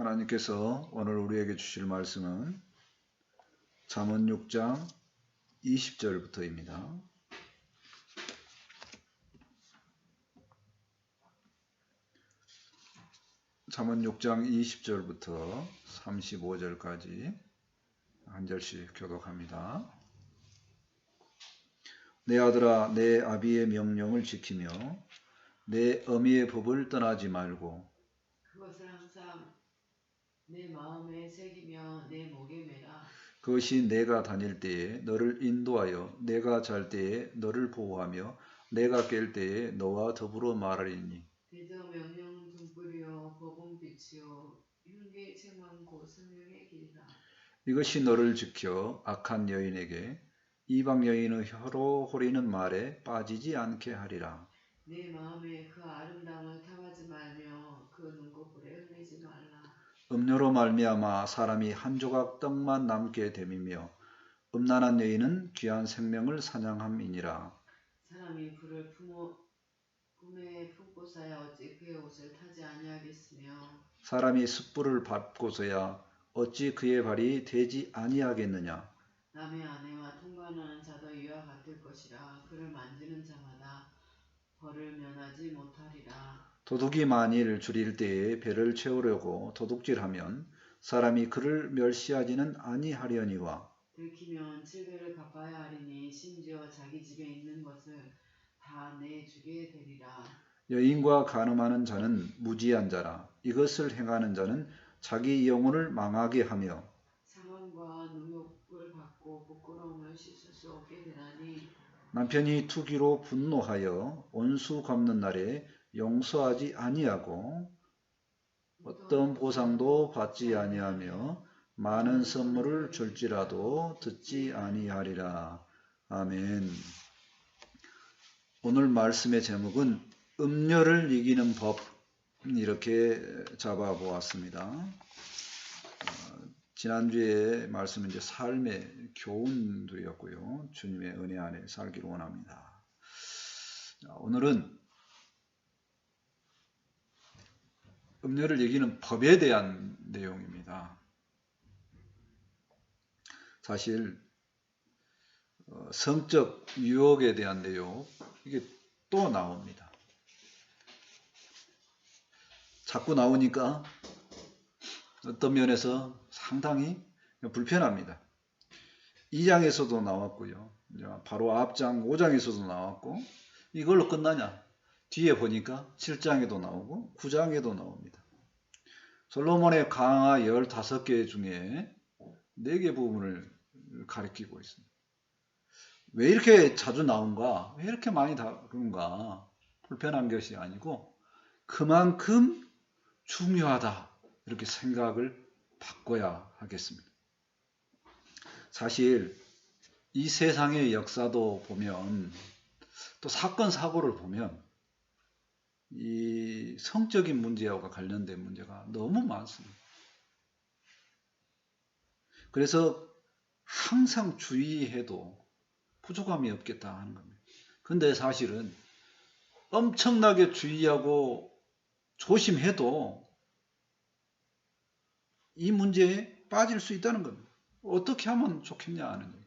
하나님께서 오늘 우리에게 주실 말씀은 잠언 6장 20절부터입니다. 잠언 6장 20절부터 35절까지 한 절씩 교독합니다. 내 아들아, 내 아비의 명령을 지키며 내 어미의 법을 떠나지 말고 그것을 항상 내 마음에 새기며 내 목에 매라. 그것이 내가 다닐 때에 너를 인도하여 내가 잘 때에 너를 보호하며 내가 깰 때에 너와 더불어 말하리니. 대저 명령 등불이요 법은 빛이요 흉기 책망 곧 생명의 길이라. 이것이 너를 지켜 악한 여인에게 이방 여인의 혀로 호리는 말에 빠지지 않게 하리라. 내 마음에 그 아름다움을 탐하지 말며 그 눈꺼풀에 흘리지 말라. 음료로 말미암아 사람이 한 조각 떡만 남게 됨이며 음란한 여인은 귀한 생명을 사냥함이니라. 사람이 불을 품에 품고서야 어찌 그의 옷을 타지 아니하겠으며 사람이 숯불을 밟고서야 어찌 그의 발이 되지 아니하겠느냐. 남의 아내와 통관하는 자도 이와 같을 것이라. 그를 만지는 자마다 벌을 면하지 못하리라. 도둑이 만일 줄일 때에 배를 채우려고 도둑질하면 사람이 그를 멸시하지는 아니하려니와. 들키면 7배를 갚아야 하리니 심지어 자기 집에 있는 것을 다 내주게 되리라. 여인과 간음하는 자는 무지한 자라. 이것을 행하는 자는 자기 영혼을 망하게 하며 상함과 능욕을 받고 부끄러움을 씻을 수 없게 되나니. 남편이 투기로 분노하여 원수 갚는 날에 용서하지 아니하고 어떤 보상도 받지 아니하며 많은 선물을 줄지라도 듣지 아니하리라. 아멘. 오늘 말씀의 제목은 음료를 이기는 법, 이렇게 잡아보았습니다. 지난주에 말씀은 이제 삶의 교훈도였고요. 주님의 은혜 안에 살기를 원합니다. 오늘은 음료를 이기는 법에 대한 내용입니다. 사실 성적 유혹에 대한 내용, 이게 또 나옵니다. 자꾸 나오니까 어떤 면에서 상당히 불편합니다. 2장에서도 나왔고요. 바로 앞장 5장에서도 나왔고, 이걸로 끝나냐? 뒤에 보니까 7장에도 나오고 9장에도 나옵니다. 솔로몬의 강화 15개 중에 4개 부분을 가리키고 있습니다. 왜 이렇게 자주 나온가? 왜 이렇게 많이 다룬가? 불편한 것이 아니고 그만큼 중요하다, 이렇게 생각을 바꿔야 하겠습니다. 사실 이 세상의 역사도 보면, 또 사건 사고를 보면 이 성적인 문제와 관련된 문제가 너무 많습니다. 그래서 항상 주의해도 부족함이 없겠다 하는 겁니다. 근데 사실은 엄청나게 주의하고 조심해도 이 문제에 빠질 수 있다는 겁니다. 어떻게 하면 좋겠냐 하는 거예요.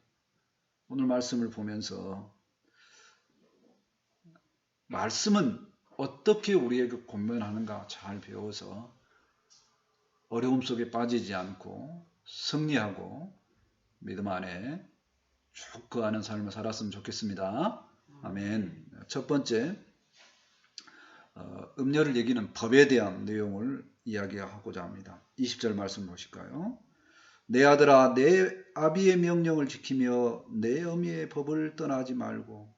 오늘 말씀을 보면서 말씀은 어떻게 우리에게 권면하는가 잘 배워서 어려움 속에 빠지지 않고 승리하고 믿음 안에 쭉 거하는 삶을 살았으면 좋겠습니다. 아멘. 첫 번째, 음료를 이기는 법에 대한 내용을 이야기하고자 합니다. 20절 말씀 보실까요? 내 아들아, 내 아비의 명령을 지키며 내 어미의 법을 떠나지 말고.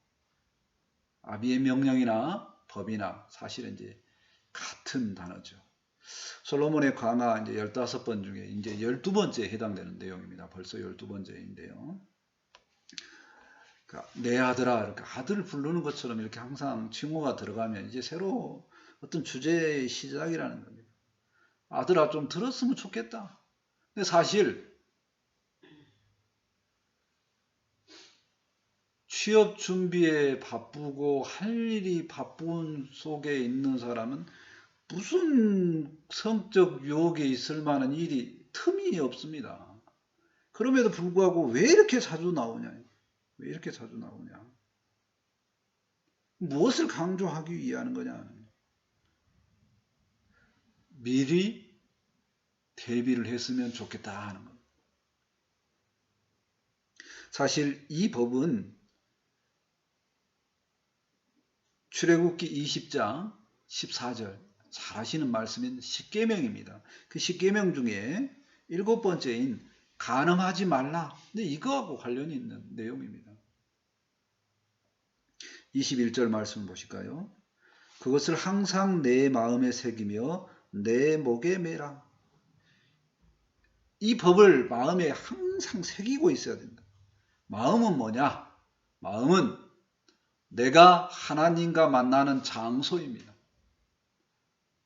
아비의 명령이나 법이나 사실은 이제 같은 단어죠. 솔로몬의 강화 이제 15번 중에 이제 12번째에 해당되는 내용입니다. 벌써 12번째인데요. 그러니까 내 아들아, 이렇게 아들을 부르는 것처럼 이렇게 항상 칭호가 들어가면 이제 새로 어떤 주제의 시작이라는 겁니다. 아들아, 좀 들었으면 좋겠다. 근데 사실 취업 준비에 바쁘고 할 일이 바쁜 속에 있는 사람은 무슨 성적 유혹에 있을 만한 일이 틈이 없습니다. 그럼에도 불구하고 왜 이렇게 자주 나오냐? 왜 이렇게 자주 나오냐? 무엇을 강조하기 위하는 거냐? 미리 대비를 했으면 좋겠다 하는 겁니다. 사실 이 법은 출애굽기 20장 14절 잘 아시는 말씀인 십계명입니다. 그 십계명 중에 7번째인 간음하지 말라. 근데 이거하고 관련이 있는 내용입니다. 21절 말씀 보실까요? 그것을 항상 내 마음에 새기며 내 목에 매라. 이 법을 마음에 항상 새기고 있어야 된다. 마음은 뭐냐? 마음은 내가 하나님과 만나는 장소입니다.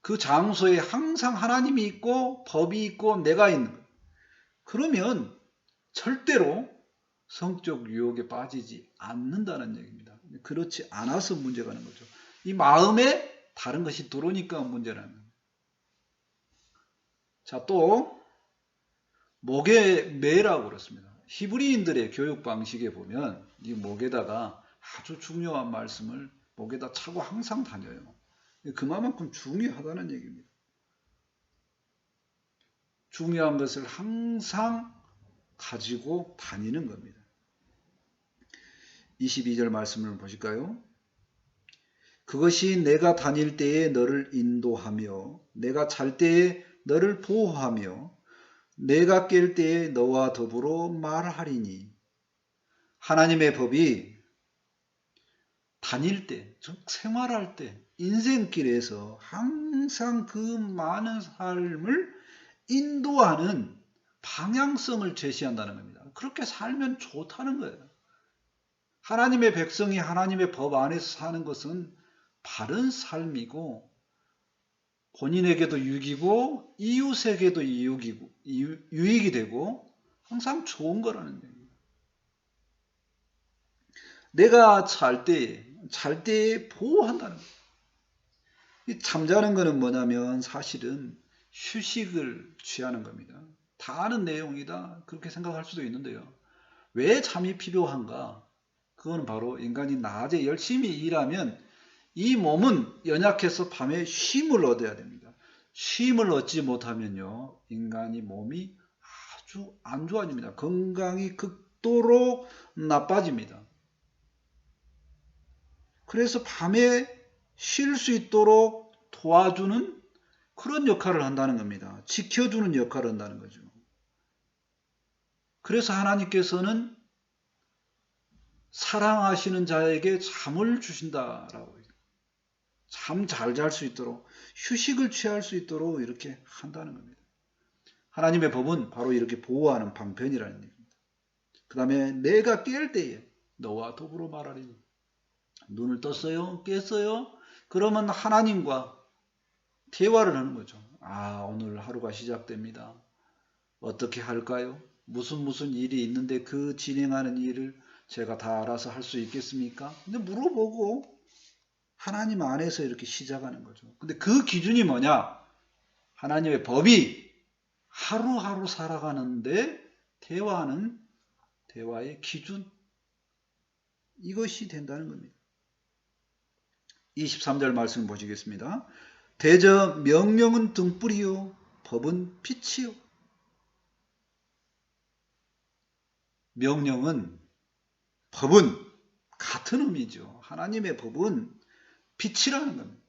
그 장소에 항상 하나님이 있고 법이 있고 내가 있는 거예요. 그러면 절대로 성적 유혹에 빠지지 않는다는 얘기입니다. 그렇지 않아서 문제가 되는 거죠. 이 마음에 다른 것이 들어오니까 문제라는 거예요. 자, 또 목에 매라고 그렇습니다. 히브리인들의 교육 방식에 보면 이 목에다가 아주 중요한 말씀을 목에다 차고 항상 다녀요. 그만큼 중요하다는 얘기입니다. 중요한 것을 항상 가지고 다니는 겁니다. 22절 말씀을 보실까요? 그것이 내가 다닐 때에 너를 인도하며 내가 잘 때에 너를 보호하며 내가 깰 때에 너와 더불어 말하리니. 하나님의 법이 다닐 때, 즉 생활할 때, 인생길에서 항상 그 많은 삶을 인도하는 방향성을 제시한다는 겁니다. 그렇게 살면 좋다는 거예요. 하나님의 백성이 하나님의 법 안에서 사는 것은 바른 삶이고 본인에게도 유익이고 이웃에게도 유익이 되고 항상 좋은 거라는 얘기입니다. 내가 잘 때에 보호한다는 거예요. 잠자는 거는 뭐냐면 사실은 휴식을 취하는 겁니다. 다 아는 내용이다 그렇게 생각할 수도 있는데요. 왜 잠이 필요한가? 그건 바로 인간이 낮에 열심히 일하면 이 몸은 연약해서 밤에 쉼을 얻어야 됩니다. 쉼을 얻지 못하면요, 인간이 몸이 아주 안 좋아집니다. 건강이 극도로 나빠집니다. 그래서 밤에 쉴 수 있도록 도와주는 그런 역할을 한다는 겁니다. 지켜주는 역할을 한다는 거죠. 그래서 하나님께서는 사랑하시는 자에게 잠을 주신다라고 해요. 잠 잘 잘 수 있도록 휴식을 취할 수 있도록 이렇게 한다는 겁니다. 하나님의 법은 바로 이렇게 보호하는 방편이라는 얘기입니다. 그 다음에 내가 깰 때에 너와 더불어 말하리니. 눈을 떴어요? 깼어요? 그러면 하나님과 대화를 하는 거죠. 아, 오늘 하루가 시작됩니다. 어떻게 할까요? 무슨 일이 있는데 그 진행하는 일을 제가 다 알아서 할 수 있겠습니까? 근데 물어보고 하나님 안에서 이렇게 시작하는 거죠. 근데 그 기준이 뭐냐? 하나님의 법이 하루하루 살아가는데 대화하는 대화의 기준, 이것이 된다는 겁니다. 23절 말씀 보시겠습니다. 대저 명령은 등불이요 법은 빛이요. 명령은, 법은 같은 의미죠. 하나님의 법은 빛이라는 겁니다.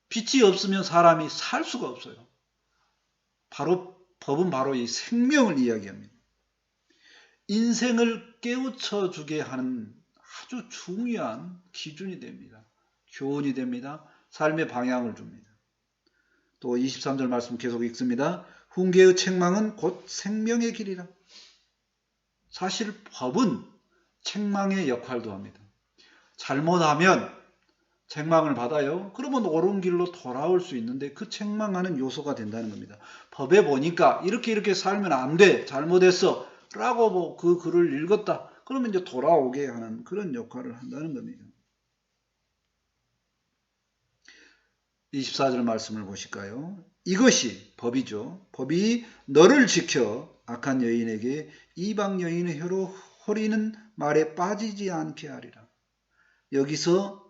빛이 없으면 사람이 살 수가 없어요. 법은 바로 이 생명을 이야기합니다. 인생을 깨우쳐 주게 하는 아주 중요한 기준이 됩니다. 교훈이 됩니다. 삶의 방향을 줍니다. 또 23절 말씀 계속 읽습니다. 훈계의 책망은 곧 생명의 길이라. 사실 법은 책망의 역할도 합니다. 잘못하면 책망을 받아요. 그러면 옳은 길로 돌아올 수 있는데 그 책망하는 요소가 된다는 겁니다. 법에 보니까 이렇게 살면 안 돼. 잘못했어. 라고 그 글을 읽었다. 그러면 이제 돌아오게 하는 그런 역할을 한다는 겁니다. 24절 말씀을 보실까요? 이것이 법이죠. 법이 너를 지켜 악한 여인에게 이방 여인의 혀로 호리는 말에 빠지지 않게 하리라. 여기서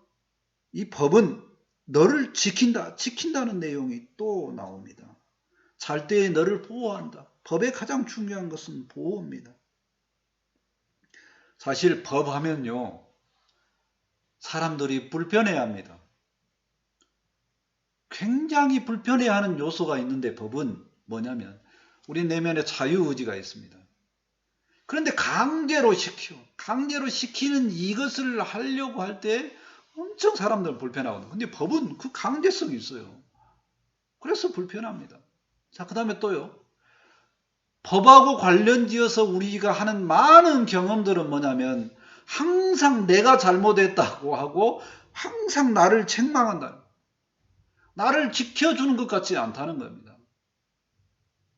이 법은 너를 지킨다는 내용이 또 나옵니다. 잘 때에 너를 보호한다. 법의 가장 중요한 것은 보호입니다. 사실 법 하면요, 사람들이 불편해합니다. 굉장히 불편해하는 요소가 있는데 법은 뭐냐면 우리 내면에 자유의지가 있습니다. 그런데 강제로 시키는 이것을 하려고 할 때 엄청 사람들은 불편하거든요. 근데 법은 그 강제성이 있어요. 그래서 불편합니다. 자, 그 다음에 또요. 법하고 관련지어서 우리가 하는 많은 경험들은 뭐냐면 항상 내가 잘못했다고 하고 항상 나를 책망한다. 나를 지켜주는 것 같지 않다는 겁니다.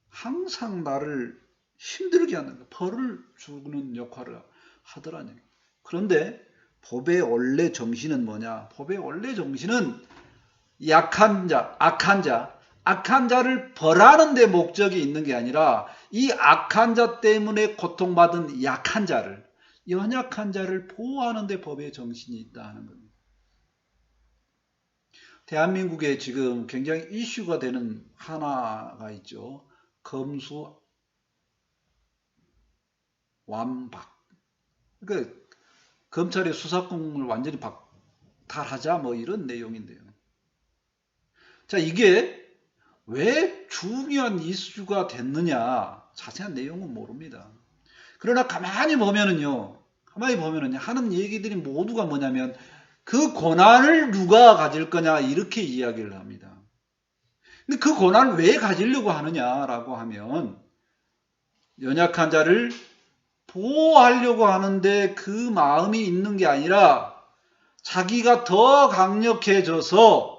항상 나를 힘들게 하는 거, 벌을 주는 역할을 하더라니. 그런데 법의 원래 정신은 뭐냐? 법의 원래 정신은 악한 자를 벌하는 데 목적이 있는 게 아니라 이 악한 자 때문에 고통받은 약한 자를, 연약한 자를 보호하는 데 법의 정신이 있다 하는 겁니다. 대한민국에 지금 굉장히 이슈가 되는 하나가 있죠. 검수 완박. 그러니까 검찰의 수사권을 완전히 박탈하자 뭐 이런 내용인데요. 자, 이게 왜 중요한 이슈가 됐느냐 자세한 내용은 모릅니다. 그러나 가만히 보면은요, 하는 얘기들이 모두가 뭐냐면 그 권한을 누가 가질 거냐 이렇게 이야기를 합니다. 근데 그 권한을 왜 가지려고 하느냐라고 하면 연약한 자를 보호하려고 하는데 그 마음이 있는 게 아니라 자기가 더 강력해져서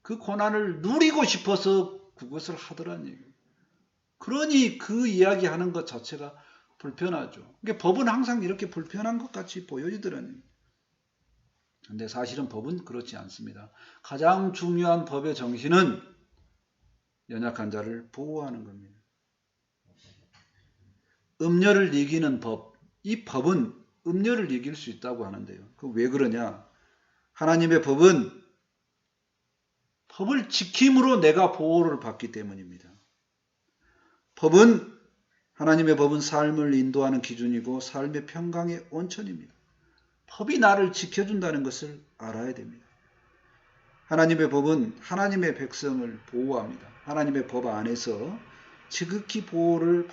그 권한을 누리고 싶어서 그것을 하더란 얘기예요. 그러니 그 이야기하는 것 자체가 불편하죠. 그러니까 법은 항상 이렇게 불편한 것 같이 보여지더라는 얘기예요. 근데 사실은 법은 그렇지 않습니다. 가장 중요한 법의 정신은 연약한 자를 보호하는 겁니다. 음녀를 이기는 법, 이 법은 음녀를 이길 수 있다고 하는데요. 그 왜 그러냐? 하나님의 법은 법을 지킴으로 내가 보호를 받기 때문입니다. 하나님의 법은 삶을 인도하는 기준이고 삶의 평강의 온천입니다. 법이 나를 지켜준다는 것을 알아야 됩니다. 하나님의 법은 하나님의 백성을 보호합니다. 하나님의 법 안에서 지극히 보호를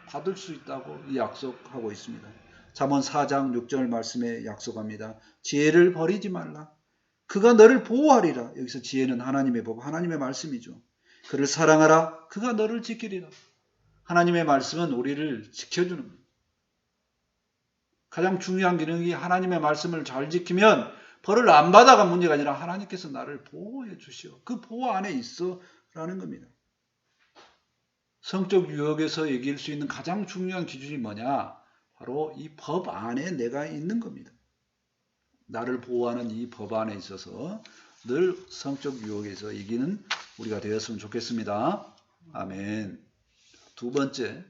받을 수 있다고 약속하고 있습니다. 잠언 4장 6절 말씀에 약속합니다. 지혜를 버리지 말라. 그가 너를 보호하리라. 여기서 지혜는 하나님의 법, 하나님의 말씀이죠. 그를 사랑하라. 그가 너를 지키리라. 하나님의 말씀은 우리를 지켜주는 겁니다. 가장 중요한 기능이 하나님의 말씀을 잘 지키면 벌을 안 받아가 문제가 아니라 하나님께서 나를 보호해 주시오. 그 보호 안에 있어 라는 겁니다. 성적 유혹에서 이길 수 있는 가장 중요한 기준이 뭐냐? 바로 이 법 안에 내가 있는 겁니다. 나를 보호하는 이 법 안에 있어서 늘 성적 유혹에서 이기는 우리가 되었으면 좋겠습니다. 아멘. 두 번째,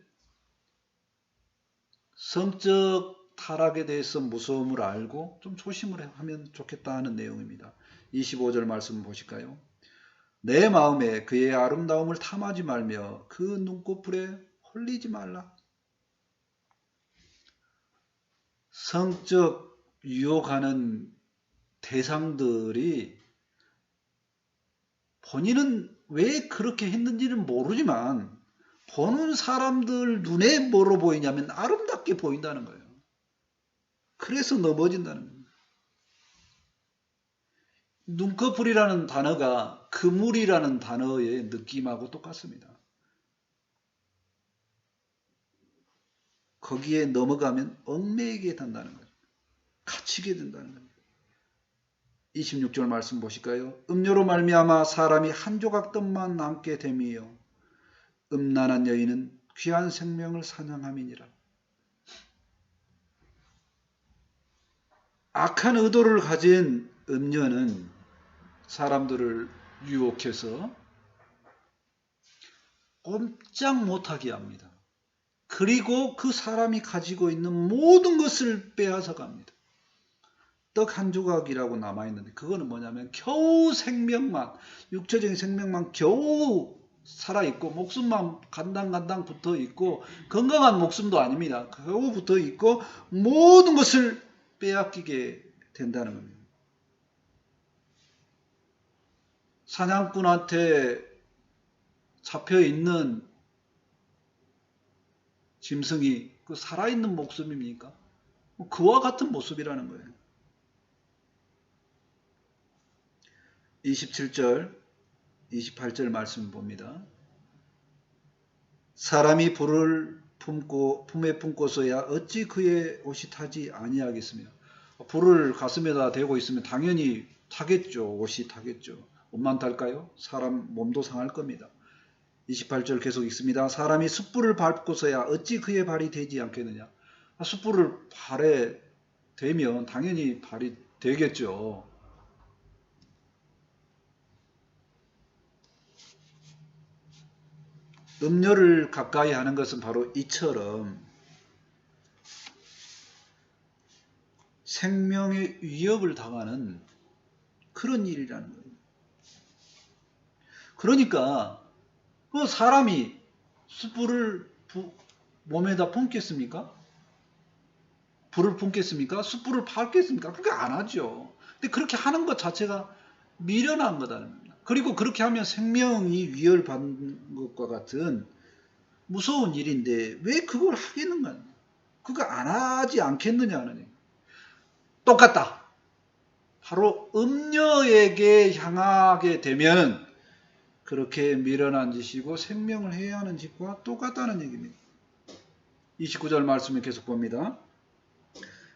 성적 타락에 대해서 무서움을 알고 좀 조심을 하면 좋겠다 하는 내용입니다. 25절 말씀 보실까요? 내 마음에 그의 아름다움을 탐하지 말며 그 눈꺼풀에 홀리지 말라. 성적 유혹하는 대상들이 본인은 왜 그렇게 했는지는 모르지만 보는 사람들 눈에 뭐로 보이냐면 아름답게 보인다는 거예요. 그래서 넘어진다는 겁니다. 눈꺼풀이라는 단어가 그물이라는 단어의 느낌하고 똑같습니다. 거기에 넘어가면 얽매이게 된다는 거죠. 갇히게 된다는 겁니다. 26절 말씀 보실까요? 음료로 말미암아 사람이 한 조각 떡만 남게 됨이요 음란한 여인은 귀한 생명을 사냥함이니라. 악한 의도를 가진 음녀는 사람들을 유혹해서 꼼짝 못하게 합니다. 그리고 그 사람이 가지고 있는 모든 것을 빼앗아 갑니다. 떡 한 조각이라고 남아있는데 그거는 뭐냐면 겨우 생명만, 육체적인 생명만 겨우 살아있고 목숨만 간당간당 붙어있고 건강한 목숨도 아닙니다. 겨우 붙어있고 모든 것을 빼앗기게 된다는 겁니다. 사냥꾼한테 잡혀있는 짐승이 그 살아있는 목숨입니까? 그와 같은 모습이라는 거예요. 27절, 28절 말씀 봅니다. 사람이 불을 품에 품고서야 어찌 그의 옷이 타지 아니하겠으며. 불을 가슴에다 대고 있으면 당연히 타겠죠. 옷이 타겠죠. 옷만 탈까요? 사람 몸도 상할 겁니다. 28절 계속 읽습니다. 사람이 숯불을 밟고서야 어찌 그의 발이 되지 않겠느냐. 숯불을 발에 대면 당연히 발이 되겠죠. 음료를 가까이 하는 것은 바로 이처럼 생명의 위협을 당하는 그런 일이라는 거예요. 그러니까 그 사람이 숯불을 몸에다 품겠습니까? 불을 품겠습니까? 숯불을 밟겠습니까? 그렇게 안 하죠. 근데 그렇게 하는 것 자체가 미련한 거다는 겁니다. 그리고 그렇게 하면 생명이 위협을 받는 것과 같은 무서운 일인데 왜 그걸 하겠는가? 그거 안 하지 않겠느냐 하는 얘기. 똑같다. 바로 음녀에게 향하게 되면 그렇게 미련한 짓이고 생명을 해야 하는 짓과 똑같다는 얘기입니다. 29절 말씀을 계속 봅니다.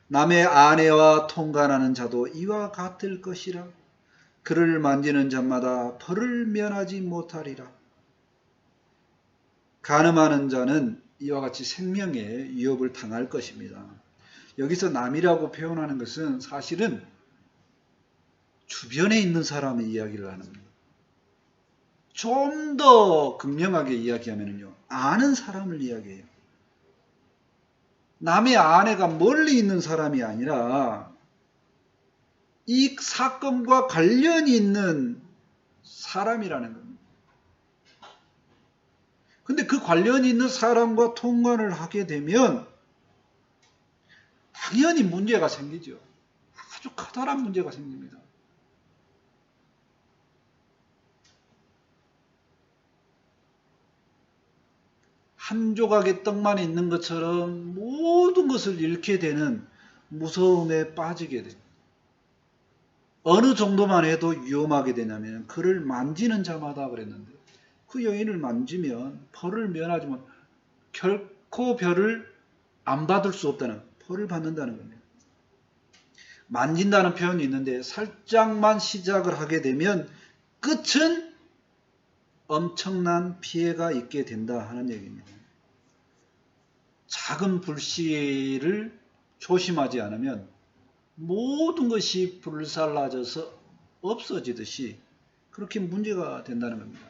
남의 아내와 통간하는 자도 이와 같을 것이라. 그를 만지는 자마다 벌을 면하지 못하리라. 간음하는 자는 이와 같이 생명의 위협을 당할 것입니다. 여기서 남이라고 표현하는 것은 사실은 주변에 있는 사람의 이야기를 하는 겁니다. 좀 더 극명하게 이야기하면요, 아는 사람을 이야기해요. 남의 아내가 멀리 있는 사람이 아니라 이 사건과 관련이 있는 사람이라는 겁니다. 근데 그 관련이 있는 사람과 통관을 하게 되면 당연히 문제가 생기죠. 아주 커다란 문제가 생깁니다. 한 조각의 떡만 있는 것처럼 모든 것을 잃게 되는 무서움에 빠지게 됩니다. 어느 정도만 해도 위험하게 되냐면 그를 만지는 자마다 그랬는데 그 여인을 만지면 벌을 면하지만 결코 벌을 안 받을 수 없다는, 벌을 받는다는 겁니다. 만진다는 표현이 있는데 살짝만 시작을 하게 되면 끝은 엄청난 피해가 있게 된다 하는 얘기입니다. 작은 불씨를 조심하지 않으면 모든 것이 불살라져서 없어지듯이 그렇게 문제가 된다는 겁니다.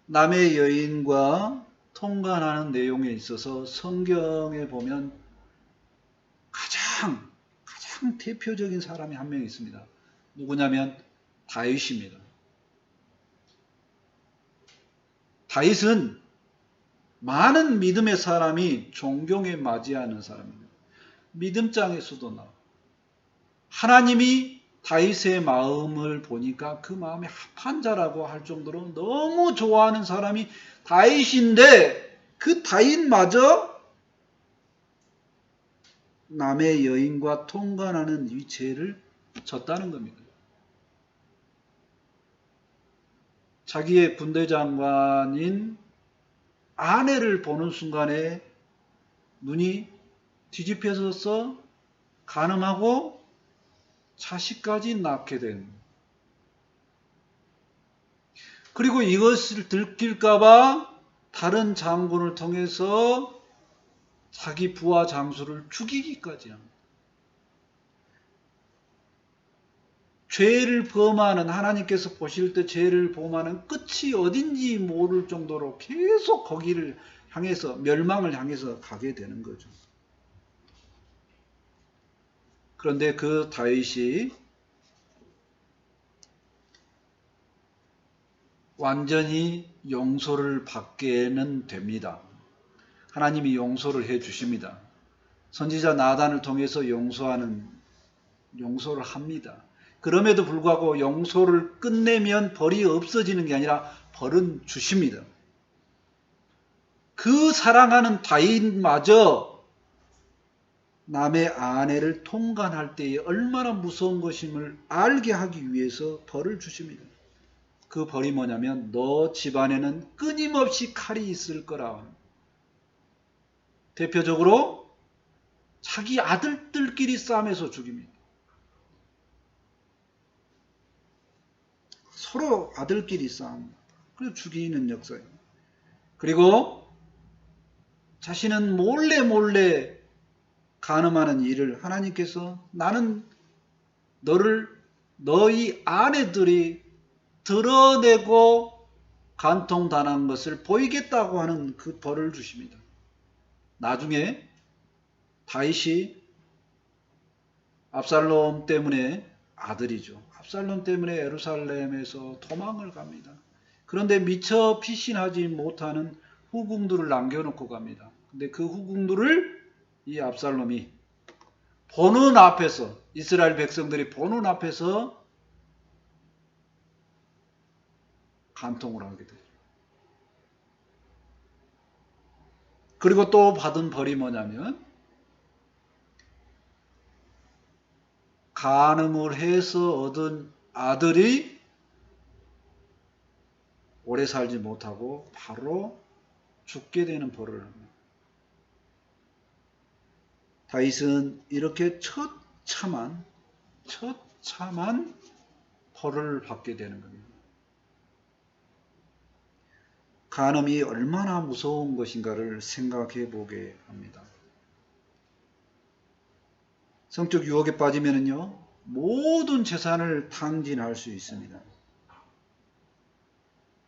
남의 여인과 통관하는 내용에 있어서 성경에 보면 가장 대표적인 사람이 한 명 있습니다. 누구냐면 다윗입니다. 다윗은 많은 믿음의 사람이 존경에 맞이하는 사람입니다. 믿음장에서도 나와. 하나님이 다윗의 마음을 보니까 그 마음이 합한 자라고 할 정도로 너무 좋아하는 사람이 다윗인데 그 다윗마저 남의 여인과 통관하는 이 죄를 졌다는 겁니다. 자기의 군대 장관인 아내를 보는 순간에 눈이 뒤집혀져서 간음하고 자식까지 낳게 된. 그리고 이것을 들킬까봐 다른 장군을 통해서 자기 부하 장수를 죽이기까지 합니다. 죄를 범하는, 하나님께서 보실 때 죄를 범하는 끝이 어딘지 모를 정도로 계속 거기를 향해서, 멸망을 향해서 가게 되는 거죠. 그런데 그 다윗이 완전히 용서를 받게는 됩니다. 하나님이 용서를 해 주십니다. 선지자 나단을 통해서 용서를 합니다. 그럼에도 불구하고 용서를 끝내면 벌이 없어지는 게 아니라 벌은 주십니다. 그 사랑하는 다윗마저 남의 아내를 통간할 때에 얼마나 무서운 것임을 알게 하기 위해서 벌을 주십니다. 그 벌이 뭐냐면 너 집안에는 끊임없이 칼이 있을 거라. 대표적으로 자기 아들들끼리 싸움에서 죽입니다. 서로 아들끼리 싸움. 그래서 죽이는 역사예요. 그리고 자신은 몰래 간음하는 일을 하나님께서 나는 너희 아내들이 드러내고 간통당한 것을 보이겠다고 하는 그 벌을 주십니다. 나중에 다윗이 압살롬 때문에 아들이죠. 압살롬 때문에 예루살렘에서 도망을 갑니다. 그런데 미처 피신하지 못하는 후궁들을 남겨놓고 갑니다. 근데 그 후궁들을 이 압살롬이 보는 앞에서, 이스라엘 백성들이 보는 앞에서 간통을 하게 돼요. 그리고 또 받은 벌이 뭐냐면 간음을 해서 얻은 아들이 오래 살지 못하고 바로 죽게 되는 벌을 합니다. 다윗은 이렇게 처참한 벌을 받게 되는 겁니다. 간음이 얼마나 무서운 것인가를 생각해 보게 합니다. 성적 유혹에 빠지면요, 모든 재산을 탕진할 수 있습니다.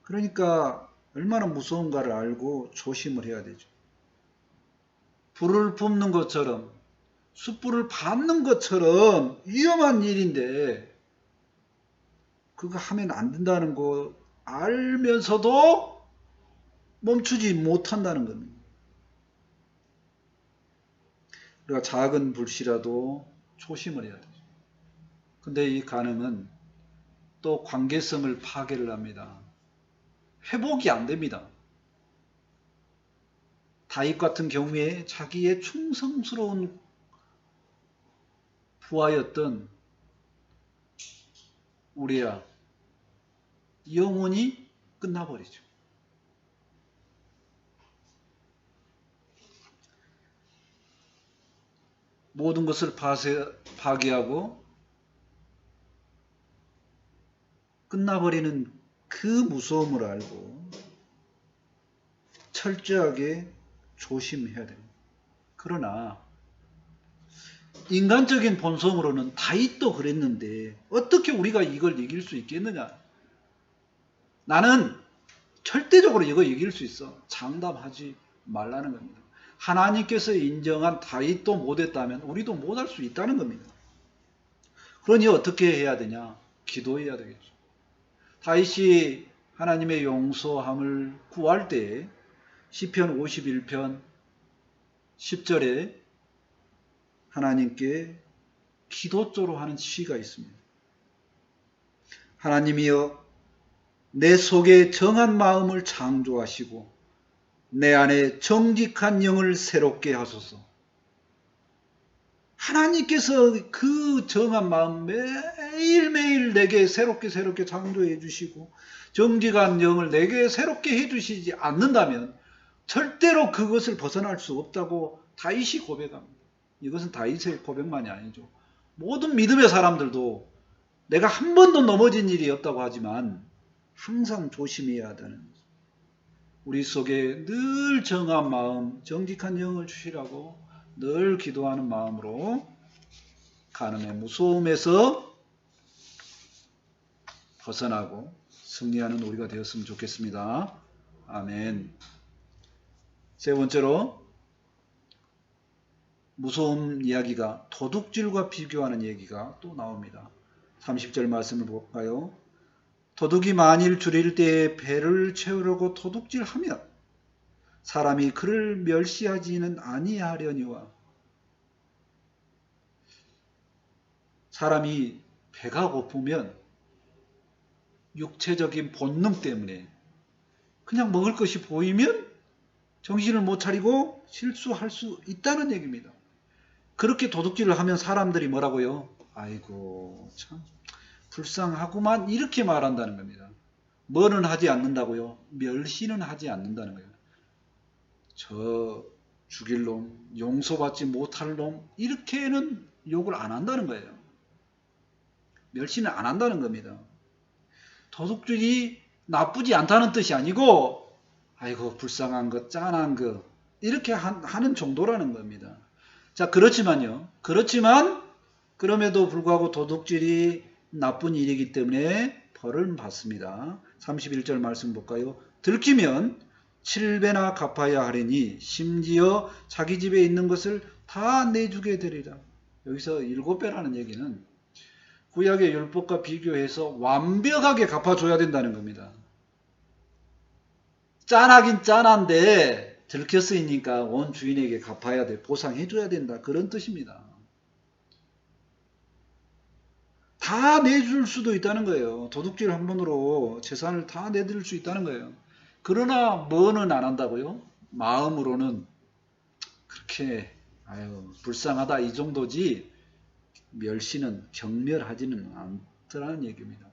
그러니까 얼마나 무서운가를 알고 조심을 해야 되죠. 불을 뿜는 것처럼, 숯불을 밟는 것처럼 위험한 일인데 그거 하면 안 된다는 거 알면서도 멈추지 못한다는 겁니다. 우리가 작은 불씨라도 조심을 해야 되죠. 근데 이 간음은 또 관계성을 파괴를 합니다. 회복이 안 됩니다. 다윗 같은 경우에 자기의 충성스러운 부하였던 우리야 영원히 끝나버리죠. 모든 것을 파괴하고 끝나버리는 그 무서움을 알고 철저하게 조심해야 됩니다. 그러나 인간적인 본성으로는 다윗도 그랬는데 어떻게 우리가 이걸 이길 수 있겠느냐? 나는 절대적으로 이거 이길 수 있어. 장담하지 말라는 겁니다. 하나님께서 인정한 다윗도 못했다면 우리도 못할 수 있다는 겁니다. 그러니 어떻게 해야 되냐? 기도해야 되겠죠. 다윗이 하나님의 용서함을 구할 때 시편 51편 10절에 하나님께 기도조로 하는 시가 있습니다. 하나님이여 내 속에 정한 마음을 창조하시고 내 안에 정직한 영을 새롭게 하소서. 하나님께서 그 정한 마음 매일매일 내게 새롭게 창조해 주시고 정직한 영을 내게 새롭게 해 주시지 않는다면 절대로 그것을 벗어날 수 없다고 다윗이 고백합니다. 이것은 다윗의 고백만이 아니죠. 모든 믿음의 사람들도 내가 한 번도 넘어진 일이 없다고 하지만 항상 조심해야 되는 거죠. 우리 속에 늘 정한 마음, 정직한 영을 주시라고 늘 기도하는 마음으로 간음의 무서움에서 벗어나고 승리하는 우리가 되었으면 좋겠습니다. 아멘. 세 번째로 무서운 이야기가 도둑질과 비교하는 얘기가 또 나옵니다. 30절 말씀을 볼까요? 도둑이 만일 줄일 때에 배를 채우려고 도둑질하면 사람이 그를 멸시하지는 아니하려니와. 사람이 배가 고프면 육체적인 본능 때문에 그냥 먹을 것이 보이면 정신을 못 차리고 실수할 수 있다는 얘기입니다. 그렇게 도둑질을 하면 사람들이 뭐라고요? 아이고 참 불쌍하구만 이렇게 말한다는 겁니다. 뭐는 하지 않는다고요? 멸시는 하지 않는다는 거예요. 저 죽일 놈, 용서받지 못할 놈 이렇게는 욕을 안 한다는 거예요. 멸시는 안 한다는 겁니다. 도둑질이 나쁘지 않다는 뜻이 아니고 아이고 불쌍한 것, 짠한 것 이렇게 하는 정도라는 겁니다. 자, 그렇지만 그럼에도 불구하고 도둑질이 나쁜 일이기 때문에 벌을 받습니다. 31절 말씀 볼까요? 들키면 7배나 갚아야 하리니 심지어 자기 집에 있는 것을 다 내주게 되리라. 여기서 7배라는 얘기는 구약의 율법과 비교해서 완벽하게 갚아줘야 된다는 겁니다. 짠하긴 짠한데 들켰으니까 온 주인에게 갚아야 돼. 보상해줘야 된다. 그런 뜻입니다. 다 내줄 수도 있다는 거예요. 도둑질 한 번으로 재산을 다 내드릴 수 있다는 거예요. 그러나 뭐는 안 한다고요? 마음으로는 그렇게 불쌍하다 이 정도지 멸시는 경멸하지는 않더라는 얘기입니다.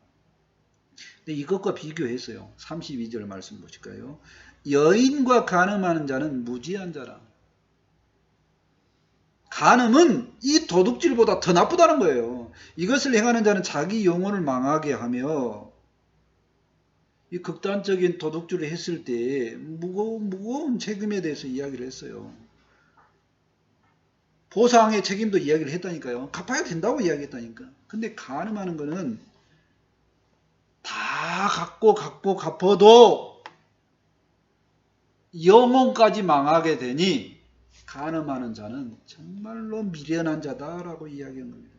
근데 이것과 비교해서요. 32절 말씀 보실까요? 여인과 간음하는 자는 무지한 자라. 간음은 이 도둑질보다 더 나쁘다는 거예요. 이것을 행하는 자는 자기 영혼을 망하게 하며 이 극단적인 도둑질을 했을 때 무거운 책임에 대해서 이야기를 했어요. 보상의 책임도 이야기를 했다니까요. 갚아야 된다고 이야기했다니까. 근데 간음하는 거는 다 갚아도 영혼까지 망하게 되니 간음하는 자는 정말로 미련한 자다라고 이야기한 겁니다.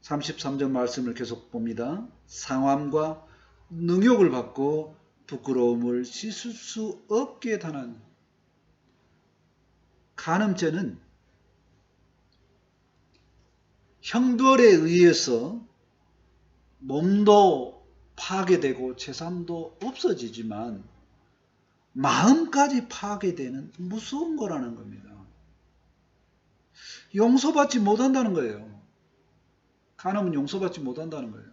33절 말씀을 계속 봅니다. 상함과 능욕을 받고 부끄러움을 씻을 수 없게 당한 간음죄는 형벌에 의해서 몸도 파괴되고 재산도 없어지지만 마음까지 파괴되는 무서운 거라는 겁니다. 용서받지 못한다는 거예요. 간음은 용서받지 못한다는 거예요.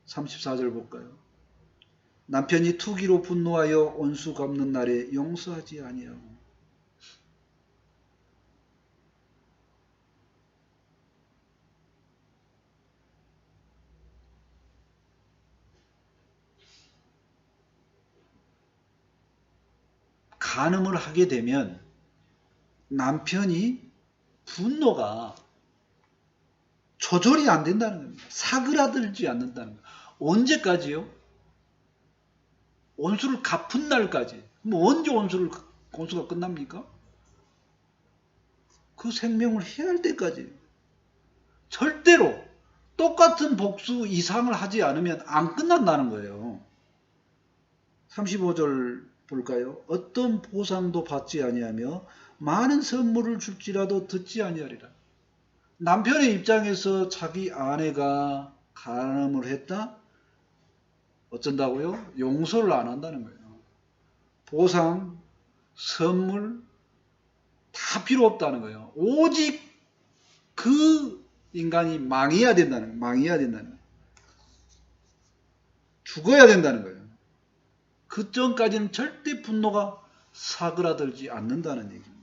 34절 볼까요? 남편이 투기로 분노하여 온수 갚는 날에 용서하지 아니하고 간음을 하게 되면 남편이 분노가 조절이 안 된다는 겁니다. 사그라들지 않는다는 겁니다. 언제까지요? 원수를 갚은 날까지. 뭐 언제 원수가 끝납니까? 그 생명을 해야 할 때까지. 절대로 똑같은 복수 이상을 하지 않으면 안 끝난다는 거예요. 35절 볼까요? 어떤 보상도 받지 아니하며 많은 선물을 줄지라도 듣지 아니하리라. 남편의 입장에서 자기 아내가 간음을 했다? 어쩐다고요? 용서를 안 한다는 거예요. 보상, 선물 다 필요 없다는 거예요. 오직 그 인간이 망해야 된다는 거예요. 죽어야 된다는 거예요. 그 전까지는 절대 분노가 사그라들지 않는다는 얘기입니다.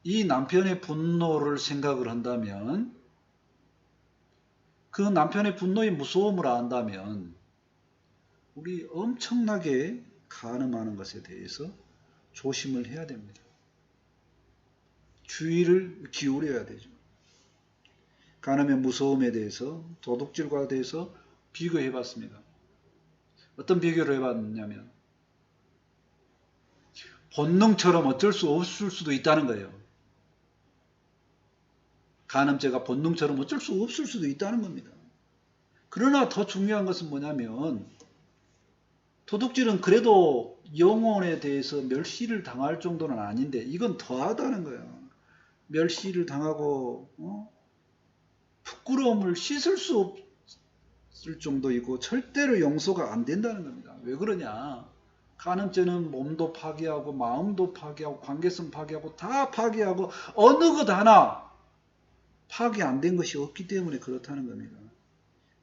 이 남편의 분노를 생각을 한다면, 그 남편의 분노의 무서움을 안다면 우리 엄청나게 간음하는 것에 대해서 조심을 해야 됩니다. 주의를 기울여야 되죠. 간음의 무서움에 대해서 도둑질과 대해서 비교해 봤습니다. 어떤 비교를 해봤냐면 본능처럼 어쩔 수 없을 수도 있다는 거예요. 간음죄가 본능처럼 어쩔 수 없을 수도 있다는 겁니다. 그러나 더 중요한 것은 뭐냐면 도둑질은 그래도 영혼에 대해서 멸시를 당할 정도는 아닌데 이건 더하다는 거예요. 멸시를 당하고 부끄러움을 씻을 수 없을 정도이고 절대로 용서가 안 된다는 겁니다. 왜 그러냐? 간음죄는 몸도 파괴하고 마음도 파괴하고 관계성 파괴하고 다 파괴하고 어느 것 하나 파괴 안 된 것이 없기 때문에 그렇다는 겁니다.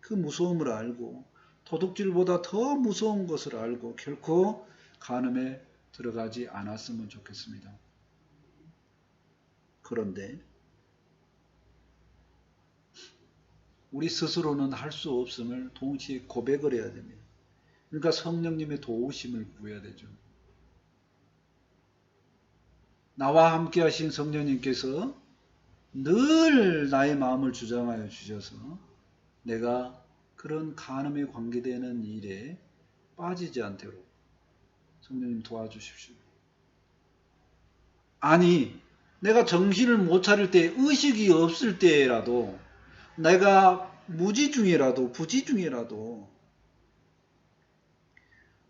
그 무서움을 알고 도둑질보다 더 무서운 것을 알고 결코 간음에 들어가지 않았으면 좋겠습니다. 그런데 우리 스스로는 할 수 없음을 동시에 고백을 해야 됩니다. 그러니까 성령님의 도우심을 구해야 되죠. 나와 함께 하신 성령님께서 늘 나의 마음을 주장하여 주셔서 내가 그런 간음에 관계되는 일에 빠지지 않도록 성령님 도와주십시오. 아니, 내가 정신을 못 차릴 때, 의식이 없을 때라도, 내가 무지 중이라도, 부지 중이라도,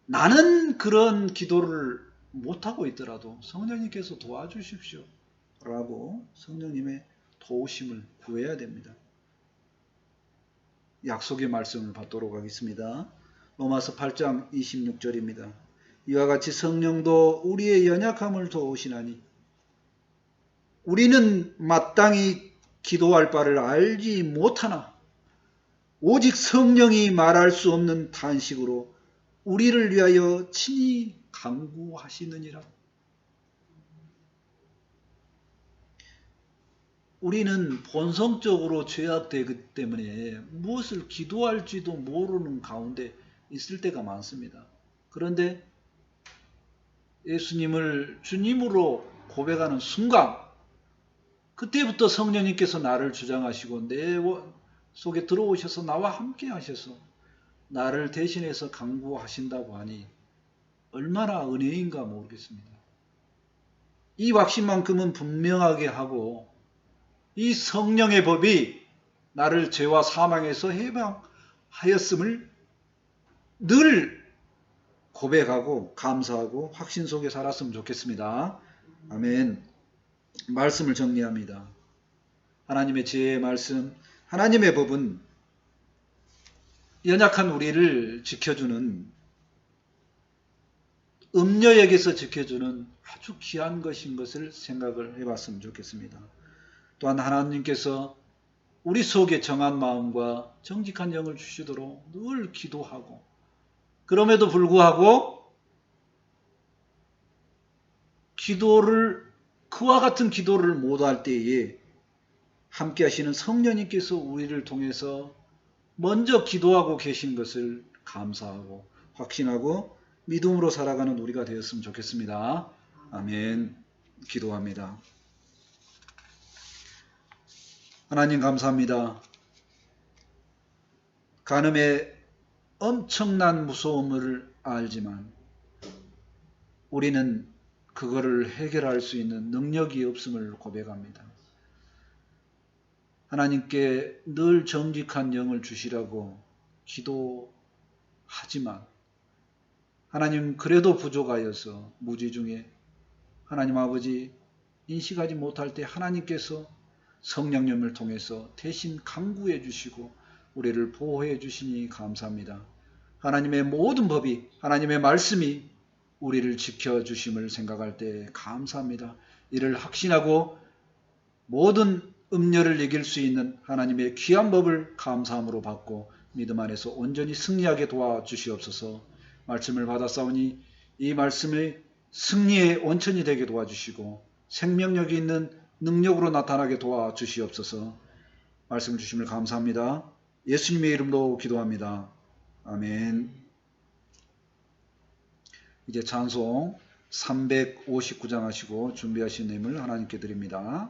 나는 그런 기도를 못하고 있더라도 성령님께서 도와주십시오. 라고 성령님의 도우심을 구해야 됩니다. 약속의 말씀을 받도록 하겠습니다. 로마서 8장 26절입니다. 이와 같이 성령도 우리의 연약함을 도우시나니 우리는 마땅히 기도할 바를 알지 못하나 오직 성령이 말할 수 없는 탄식으로 우리를 위하여 친히 간구하시느니라. 우리는 본성적으로 죄악되기 때문에 무엇을 기도할지도 모르는 가운데 있을 때가 많습니다. 그런데 예수님을 주님으로 고백하는 순간 그때부터 성령님께서 나를 주장하시고 내 속에 들어오셔서 나와 함께 하셔서 나를 대신해서 간구하신다고 하니 얼마나 은혜인가 모르겠습니다. 이 확신만큼은 분명하게 하고 이 성령의 법이 나를 죄와 사망에서 해방하였음을 늘 고백하고 감사하고 확신 속에 살았으면 좋겠습니다. 아멘. 말씀을 정리합니다. 하나님의 지혜의 말씀, 하나님의 법은 연약한 우리를 지켜주는, 음녀에게서 지켜주는 아주 귀한 것인 것을 생각을 해봤으면 좋겠습니다. 또한 하나님께서 우리 속에 정한 마음과 정직한 영을 주시도록 늘 기도하고, 그럼에도 불구하고 그와 같은 기도를 못할 때에 함께 하시는 성령님께서 우리를 통해서 먼저 기도하고 계신 것을 감사하고 확신하고 믿음으로 살아가는 우리가 되었으면 좋겠습니다. 아멘. 기도합니다. 하나님 감사합니다. 간음의 엄청난 무서움을 알지만 우리는 그거를 해결할 수 있는 능력이 없음을 고백합니다. 하나님께 늘 정직한 영을 주시라고 기도하지만 하나님 그래도 부족하여서 무지 중에 하나님 아버지 인식하지 못할 때 하나님께서 성령님을 통해서 대신 간구해 주시고 우리를 보호해 주시니 감사합니다. 하나님의 모든 법이, 하나님의 말씀이 우리를 지켜주심을 생각할 때 감사합니다. 이를 확신하고 모든 음녀를 이길 수 있는 하나님의 귀한 법을 감사함으로 받고 믿음 안에서 온전히 승리하게 도와주시옵소서. 말씀을 받았사오니 이 말씀의 승리의 원천이 되게 도와주시고 생명력이 있는 능력으로 나타나게 도와주시옵소서. 말씀 주심을 감사합니다. 예수님의 이름으로 기도합니다. 아멘. 이제 찬송 359장 하시고 준비하신 힘을 하나님께 드립니다.